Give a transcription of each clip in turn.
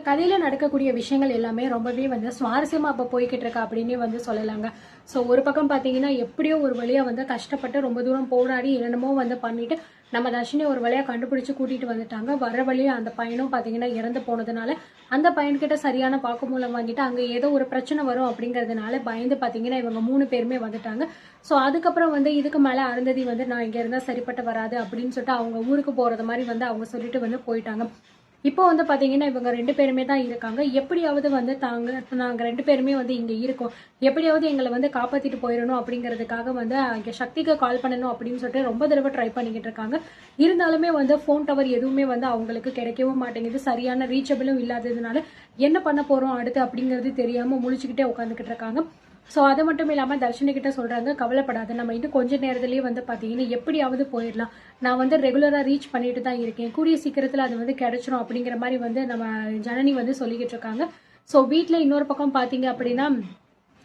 கதையில நடக்கக்கூடிய விஷயங்கள் எல்லாமே ரொம்பவே வந்து சுவாரஸ்யமா அப்ப போய்கிட்டு இருக்கா அப்படின்னே வந்து சொல்லலாங்க. ஸோ ஒரு பக்கம் பார்த்தீங்கன்னா எப்படியோ ஒரு வழியா வந்து கஷ்டப்பட்டு ரொம்ப தூரம் போராடி என்னென்னமோ வந்து பண்ணிட்டு நம்ம தர்ஷினி ஒரு வழியா கண்டுபிடிச்சு கூட்டிட்டு வந்துட்டாங்க. வர வழியா அந்த பையனும் பார்த்தீங்கன்னா இறந்து போனதுனால அந்த பையன்கிட்ட சரியான வாக்குமூலம் வாங்கிட்டு அங்கே ஏதோ ஒரு பிரச்சனை வரும் அப்படிங்கிறதுனால பயந்து பார்த்தீங்கன்னா இவங்க 3 பேருமே வந்துட்டாங்க. ஸோ அதுக்கப்புறம் வந்து இதுக்கு மேலே அருந்ததி வந்து நான் இங்கே இருந்தால் சரிப்பட்டு வராது அப்படின்னு சொல்லிட்டு அவங்க ஊருக்கு போகிறது மாதிரி வந்து அவங்க சொல்லிட்டு வந்து போயிட்டாங்க. இப்போ வந்து பார்த்தீங்கன்னா இவங்க 2 பேருமே தான் இருக்காங்க. எப்படியாவது வந்து நாங்க 2 பேருமே வந்து இங்க இருக்கோம். எப்படியாவது எங்கள வந்து காப்பாத்திட்டு போயிரணும் அப்படிங்கிறதுக்காக வந்து இங்க சக்திக்கு கால் பண்ணணும் அப்படின்னு சொல்லிட்டு ரொம்ப தடவை ட்ரை பண்ணிக்கிட்டு இருக்காங்க. இருந்தாலுமே வந்து ஃபோன் டவர் எதுவுமே வந்து அவங்களுக்கு கிடைக்கவும் மாட்டேங்குது. சரியான ரீச்சபிளும் இல்லாததுனால என்ன பண்ண போறோம் அடுத்து அப்படிங்கிறது தெரியாம முழிச்சுக்கிட்டே உட்காந்துக்கிட்டு இருக்காங்க. ஸோ அது மட்டும் இல்லாமல் தர்ஷினி கிட்ட சொல்கிறாங்க, கவலைப்படாத, நம்ம இன்னும் கொஞ்சம் நேரத்துலேயே வந்து பார்த்தீங்கன்னா எப்படியாவது போயிடலாம். நான் வந்து ரெகுலராக ரீச் பண்ணிட்டு தான் இருக்கேன். கூடிய சீக்கிரத்தில் அது வந்து கிடைச்சிரும் அப்படிங்கிற மாதிரி வந்து நம்ம ஜனனி வந்து சொல்லிக்கிட்டு இருக்காங்க. ஸோ வீட்டில் இன்னொரு பக்கம் பார்த்தீங்க அப்படின்னா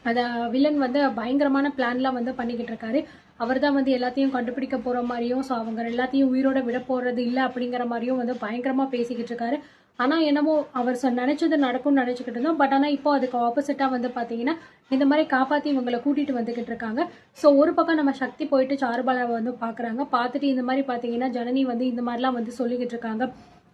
அதை வில்லன் வந்து பயங்கரமான பிளான்லாம் வந்து பண்ணிக்கிட்டு இருக்காரு. அவர் தான் வந்து எல்லாத்தையும் கண்டுபிடிக்க போகிற மாதிரியும் ஸோ அவங்க எல்லாத்தையும் உயிரோட விட போகிறது இல்லை அப்படிங்கிற மாதிரியும் வந்து பயங்கரமாக பேசிக்கிட்டு இருக்காரு. ஆனால் என்னமோ அவர் நினைச்சது நடக்கும்னு நினச்சிக்கிட்டு இருந்தோம். பட் ஆனால் இப்போ அதுக்கு ஆப்போசிட்டாக வந்து பார்த்தீங்கன்னா இந்த மாதிரி காப்பாற்றி இவங்களை கூட்டிகிட்டு வந்துக்கிட்டு இருக்காங்க. ஸோ ஒரு பக்கம் நம்ம சக்தி போயிட்டு சாருபாலாவை வந்து பார்க்குறாங்க. பார்த்துட்டு இந்த மாதிரி பார்த்தீங்கன்னா ஜனனி வந்து இந்த மாதிரிலாம் வந்து சொல்லிக்கிட்டு இருக்காங்க.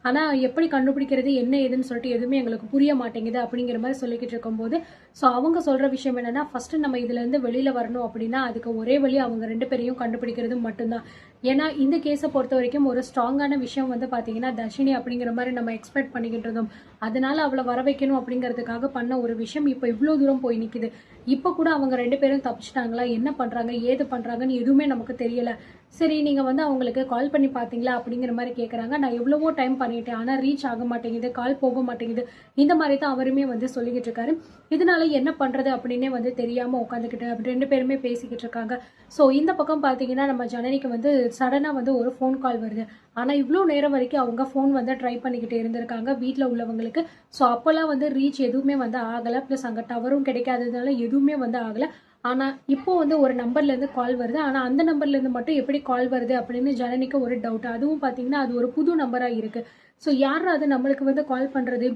ஆனால் எப்படி கண்டுபிடிக்கிறது என்ன ஏதுன்னு சொல்லிட்டு எதுவுமே எங்களுக்கு புரிய மாட்டேங்குது அப்படிங்கிற மாதிரி சொல்லிக்கிட்டு இருக்கும்போது ஸோ அவங்க சொல்கிற விஷயம் என்னென்னா ஃபஸ்ட்டு நம்ம இதுலேருந்து வெளியில் வரணும் அப்படின்னா அதுக்கு ஒரே வழி அவங்க 2 பேரையும் கண்டுபிடிக்கிறது மட்டும்தான். ஏன்னா இந்த கேஸை பொறுத்த வரைக்கும் ஒரு ஸ்ட்ராங்கான விஷயம் வந்து பார்த்தீங்கன்னா தர்ஷினி அப்படிங்கிற மாதிரி நம்ம எக்ஸ்பெக்ட் பண்ணிக்கிட்டு இருந்தோம். அதனால அவளை வர வைக்கணும் அப்படிங்கிறதுக்காக பண்ண ஒரு விஷயம் இப்போ இவ்வளோ தூரம் போய் நிற்கிது. இப்போ கூட அவங்க 2 பேரும் தப்பிச்சிட்டாங்களா, என்ன பண்ணுறாங்க ஏது பண்ணுறாங்கன்னு எதுவுமே நமக்கு தெரியலை. சரி நீங்கள் வந்து அவங்களுக்கு கால் பண்ணி பார்த்தீங்களா அப்படிங்கிற மாதிரி கேட்குறாங்க. நான் எவ்வளவோ டைம் பண்ணிட்டேன் ஆனால் ரீச் ஆக மாட்டேங்குது, கால் போக மாட்டேங்குது, இந்த மாதிரி தான் அவருமே வந்து சொல்லிக்கிட்டு இருக்காரு. இதனால என்ன பண்ணுறது அப்படின்னே வந்து தெரியாமல் உட்காந்துக்கிட்டு 2 பேருமே பேசிக்கிட்டு இருக்காங்க. ஸோ இந்த பக்கம் பார்த்தீங்கன்னா நம்ம ஜனனிக்கு வந்து சடனாக வந்து ஒரு ஃபோன் கால் வருது. ஆனால் இவ்வளோ நேரம் வரைக்கும் அவங்க ஃபோன் வந்து ட்ரை பண்ணிக்கிட்டு இருந்திருக்காங்க வீட்டில் உள்ளவங்களுக்கு. ஸோ அப்போல்லாம் வந்து ரீச் எதுவுமே வந்து ஆகலை. ப்ளஸ் அங்கே டவரும் கிடைக்காததுனால எதுவுமே வந்து ஆகலை. ஆனால் இப்போ வந்து ஒரு நம்பர்லேருந்து கால் வருது. ஆனால் அந்த நம்பர்லேருந்து மட்டும் எப்படி கால் வருது அப்படின்னு ஜனனிக்கு ஒரு டவுட். அதுவும் பார்த்தீங்கன்னா அது ஒரு புது நம்பராக இருக்குது. ஸோ யார் அது நம்மளுக்கு வந்து கால் பண்ணுறது,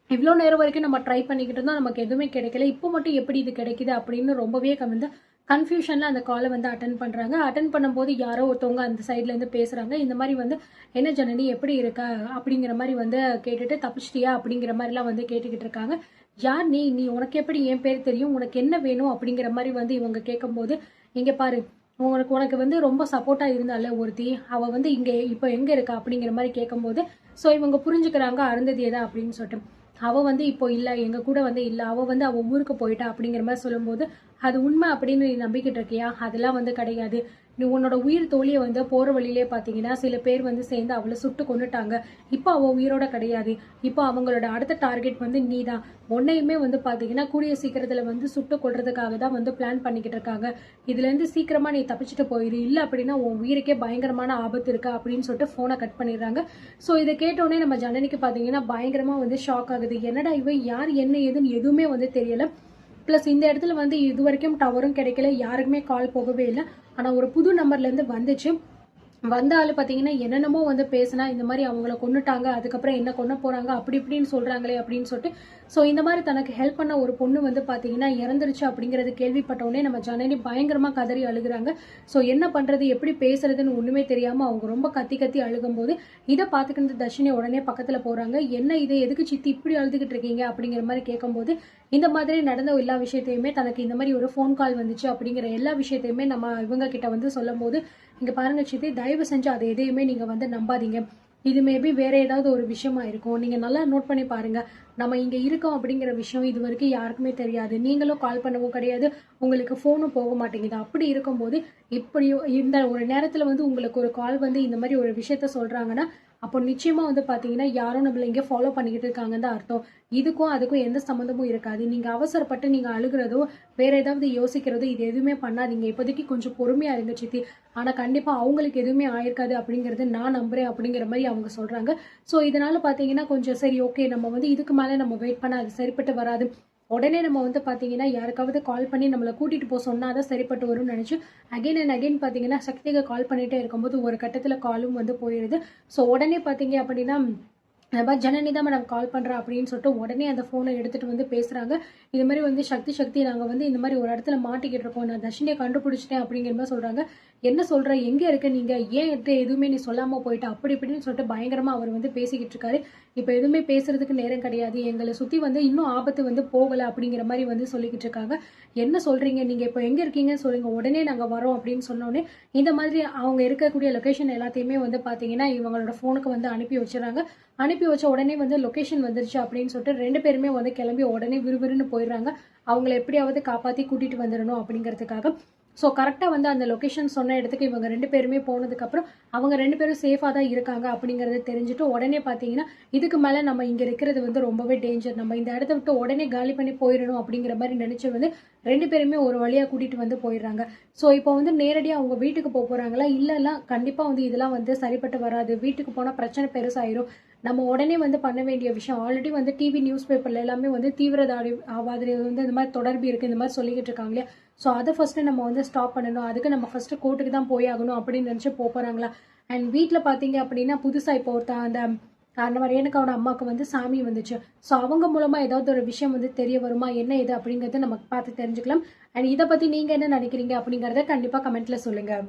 இவ்வளோ நேரம் வரைக்கும் நம்ம ட்ரை பண்ணிக்கிட்டு இருந்தோம், நமக்கு எதுவுமே கிடைக்கல, இப்போ மட்டும் எப்படி இது கிடைக்குது அப்படின்னு ரொம்பவே வந்து கன்ஃபியூஷனில் அந்த காலை வந்து அட்டன் பண்ணுறாங்க. அட்டன் பண்ணும்போது யாரோ ஒருத்தவங்க அந்த சைட்லேருந்து பேசுகிறாங்க. இந்த மாதிரி வந்து என்ன ஜனனி எப்படி இருக்கா அப்படிங்கிற மாதிரி வந்து கேட்டுட்டு தப்பிச்சிட்டியா அப்படிங்கிற மாதிரிலாம் வந்து கேட்டுக்கிட்டு இருக்காங்க. யார் நீ நீ உனக்கு எப்படி என் பேர் தெரியும், உனக்கு என்ன வேணும் அப்படிங்கிற மாதிரி வந்து இவங்க கேட்கும்போது இங்கே பாரு, உனக்கு உனக்கு வந்து ரொம்ப சப்போர்ட்டாக இருந்தால ஒருத்தி, அவள் வந்து இங்கே இப்போ எங்கே இருக்கா அப்படிங்கிற மாதிரி கேட்கும்போது ஸோ இவங்க புரிஞ்சுக்கிறாங்க அருந்ததியை தான் அப்படின்னு சொல்லிட்டு. அவள் வந்து இப்போ இல்லை, எங்கள் கூட வந்து இல்லை, அவள் வந்து அவள் ஊருக்கு போயிட்டா அப்படிங்கிற மாதிரி சொல்லும்போது அது உண்மை அப்படின்னு நீ நம்பிக்கிட்டு இருக்கியா, அதெல்லாம் வந்து கிடையாது. நீ உன்னோட உயிர் தோழியை வந்து போகிற வழியிலே பார்த்தீங்கன்னா சில பேர் வந்து சேர்ந்து அவளை சுட்டு கொண்டுட்டாங்க. இப்போ அவள் உயிரோட கிடையாது. இப்போ அவங்களோட அடுத்த டார்கெட் வந்து நீ தான். உன்னையுமே வந்து பார்த்தீங்கன்னா கூடிய சீக்கிரத்தில் வந்து சுட்டு கொள்றதுக்காக தான் வந்து பிளான் பண்ணிக்கிட்டு இருக்காங்க. இதுலேருந்து சீக்கிரமாக நீ தப்பிச்சுட்டு போயிரு, இல்லை அப்படின்னா உன் உயிருக்கே பயங்கரமான ஆபத்து இருக்கு அப்படின்னு சொல்லிட்டு ஃபோனை கட் பண்ணிடுறாங்க. ஸோ இதை கேட்டோடனே நம்ம ஜனனிக்கு பார்த்தீங்கன்னா பயங்கரமாக வந்து ஷாக் ஆகுது. என்னடா இவன் யார் என்ன ஏதுன்னு எதுவுமே வந்து தெரியலை. ப்ளஸ் இந்த இடத்துல வந்து இது வரைக்கும் டவரும் கிடைக்கல, யாருக்குமே கால் போகவே இல்லை. ஆனால் ஒரு புது நம்பர்லேருந்து வந்துச்சு. வந்த ஆள் பார்த்தீங்கன்னா என்னென்னமோ வந்து பேசினா இந்த மாதிரி அவங்கள கொண்டுட்டாங்க, அதுக்கப்புறம் என்ன கொண்டு போகிறாங்க அப்படி இப்படின்னு சொல்கிறாங்களே அப்படின்னு சொல்லிட்டு ஸோ இந்த மாதிரி தனக்கு ஹெல்ப் பண்ண ஒரு பொண்ணு வந்து பார்த்தீங்கன்னா இறந்துருச்சு அப்படிங்கிறது கேள்விப்பட்டவுடனே நம்ம ஜனனி பயங்கரமாக கதறி அழுகுறாங்க. ஸோ என்ன பண்ணுறது எப்படி பேசுறதுன்னு ஒன்றுமே தெரியாமல் அவங்க ரொம்ப கத்தி கத்தி அழுகும்போது இதை பார்த்துக்கிட்டு தர்ஷினி உடனே பக்கத்தில் போகிறாங்க. என்ன இது, எதுக்கு சித்தி இப்படி அழுதுகிட்டு இருக்கீங்க அப்படிங்கிற மாதிரி கேட்கும்போது இந்த மாதிரி நடந்த எல்லா விஷயத்தையுமே தனக்கு இந்த மாதிரி ஒரு ஃபோன் கால் வந்துச்சு அப்படிங்கிற எல்லா விஷயத்தையுமே நம்ம இவங்க கிட்ட வந்து சொல்லும் போது இங்கே பாருங்க சித்தி, தயவு செஞ்சு அதை எதையுமே நீங்கள் வந்து நம்பாதீங்க. இது மேபி வேற ஏதாவது ஒரு விஷயமா இருக்கும். நீங்கள் நல்லா நோட் பண்ணி பாருங்க. நம்ம இங்கே இருக்கோம் அப்படிங்கிற விஷயம் இது வரைக்கும் யாருக்குமே தெரியாது. நீங்களும் கால் பண்ணவும் கிடையாது, உங்களுக்கு ஃபோனும் போக மாட்டேங்குது. அப்படி இருக்கும்போது இப்படியும் இந்த ஒரு நேரத்தில் வந்து உங்களுக்கு ஒரு கால் வந்து இந்த மாதிரி ஒரு விஷயத்த சொல்கிறாங்கன்னா அப்போ நிச்சயமாக வந்து பார்த்தீங்கன்னா யாரும் நம்மளை இங்கே ஃபாலோ பண்ணிக்கிட்டு இருக்காங்கன்னு தான் அர்த்தம். இதுக்கும் அதுக்கும் எந்த சம்மந்தமும் இருக்காது. நீங்கள் அவசரப்பட்டு நீங்கள் அழுகிறதோ வேற ஏதாவது யோசிக்கிறதோ இது எதுவுமே பண்ணாதீங்க. இப்போதைக்கு கொஞ்சம் பொறுமையாக இருங்க சித்தி. ஆனால் கண்டிப்பாக அவங்களுக்கு எதுவுமே ஆயிருக்காது அப்படிங்கிறது நான் நம்புறேன் அப்படிங்கிற மாதிரி அவங்க சொல்கிறாங்க. ஸோ இதனால பார்த்தீங்கன்னா கொஞ்சம் சரி ஓகே, நம்ம வந்து இதுக்கு மேலே நம்ம வெயிட் பண்ணால் அது சரிப்பட்டு வராது. உடனே நம்ம வந்து பார்த்தீங்கன்னா யாருக்காவது கால் பண்ணி நம்மளை கூட்டிகிட்டு போக சொன்னால் தான் சரிப்பட்டு வரும்னு நினச்சி அகைன் அண்ட் அகைன் பார்த்தீங்கன்னா சக்திக்கு கால் பண்ணிகிட்டே இருக்கும்போது ஒரு கட்டத்தில் காலும் வந்து போயிடுது. ஸோ உடனே பார்த்தீங்க அப்படின்னா அந்த மாதிரி ஜனனி தான் மேடம் கால் பண்ணுறேன் அப்படின்னு சொல்லிட்டு உடனே அந்த ஃபோனை எடுத்துகிட்டு வந்து பேசுகிறாங்க. இது மாதிரி வந்து சக்தி நாங்கள் வந்து இந்த மாதிரி ஒரு இடத்துல மாட்டிக்கிட்டு இருக்கோம், நான் தர்ஷினியை கண்டுபிடிச்சிட்டேன் அப்படிங்கிற மாதிரி சொல்கிறாங்க. என்ன சொல்கிற, எங்கே இருக்க நீங்கள், ஏன் எதுவுமே நீ சொல்லாமல் போயிட்டு அப்படி இப்படின்னு சொல்லிட்டு பயங்கரமாக அவர் வந்து பேசிக்கிட்டு இருக்காரு. இப்போ எதுவுமே பேசுறதுக்கு நேரம் கிடையாது, எங்களை சுற்றி வந்து இன்னும் ஆபத்து வந்து போகலை அப்படிங்கிற மாதிரி வந்து சொல்லிக்கிட்டு இருக்காங்க. என்ன சொல்கிறீங்க, நீங்கள் இப்போ எங்கே இருக்கீங்கன்னு சொல்லுங்கள், உடனே நாங்கள் வரோம் அப்படின்னு சொன்னோடனே இந்த மாதிரி அவங்க இருக்கக்கூடிய லொக்கேஷன் எல்லாத்தையுமே வந்து பார்த்தீங்கன்னா இவங்களோட ஃபோனுக்கு வந்து அனுப்பி வச்சுறாங்க. அனுப்பி வச்ச உடனே வந்து லொக்கேஷன் வந்துருச்சு அப்படின்னு சொல்லிட்டு 2 பேருமே வந்து கிளம்பி உடனே விறுவிறுன்னு போயிடுறாங்க. அவங்கள எப்படியாவது காப்பாற்றி கூட்டிகிட்டு வந்துடணும் அப்படிங்கிறதுக்காக. ஸோ கரெக்டாக வந்து அந்த லொக்கேஷன் சொன்ன இடத்துக்கு இவங்க 2 பேருமே போனதுக்கப்புறம் அவங்க 2 பேரும் சேஃபாக தான் இருக்காங்க அப்படிங்கிறத தெரிஞ்சுட்டு உடனே பார்த்தீங்கன்னா இதுக்கு மேலே நம்ம இங்கே இருக்கிறது வந்து ரொம்பவே டேஞ்சர், நம்ம இந்த இடத்த விட்டு உடனே காலி பண்ணி போயிடணும் அப்படிங்கிற மாதிரி நினச்சி வந்து 2 பேருமே ஒரு வழியாக கூட்டிகிட்டு வந்து போயிடுறாங்க. ஸோ இப்போ வந்து நேரடியாக அவங்க வீட்டுக்கு போக போகிறாங்களா, இல்லைன்னா கண்டிப்பாக வந்து இதெல்லாம் வந்து சரிப்பட்டு வராது, வீட்டுக்கு போனால் பிரச்சனை பெருசாயிரும், நம்ம உடனே வந்து பண்ண வேண்டிய விஷயம், ஆல்ரெடி வந்து டிவி நியூஸ் பேப்பர்ல எல்லாமே வந்து தீவிரவாதி வந்து இந்த மாதிரி தொடர்பு இருக்குது இந்த மாதிரி சொல்லிக்கிட்டு இருக்காங்க இல்லையா. ஸோ அதை ஃபஸ்ட்டு நம்ம வந்து ஸ்டாப் பண்ணணும், அதுக்கு நம்ம ஃபஸ்ட்டு கோர்ட்டுக்கு தான் போய் ஆகணும் அப்படின்னு நினச்சி போகிறாங்களா. அண்ட் வீட்டில் பார்த்தீங்க அப்படின்னா புதுசாக இப்போ அந்த மாதிரி எனக்கு அவனோட அம்மாவுக்கு வந்து சாமி வந்துச்சு. ஸோ அவங்க மூலமாக ஏதாவது ஒரு விஷயம் வந்து தெரிய வருமா, என்ன இது அப்படிங்கிறத நம்ம பார்த்து தெரிஞ்சுக்கலாம். அண்ட் இதை பற்றி நீங்கள் என்ன நினைக்கிறீங்க அப்படிங்கிறத கண்டிப்பாக கமெண்ட்டில் சொல்லுங்கள்.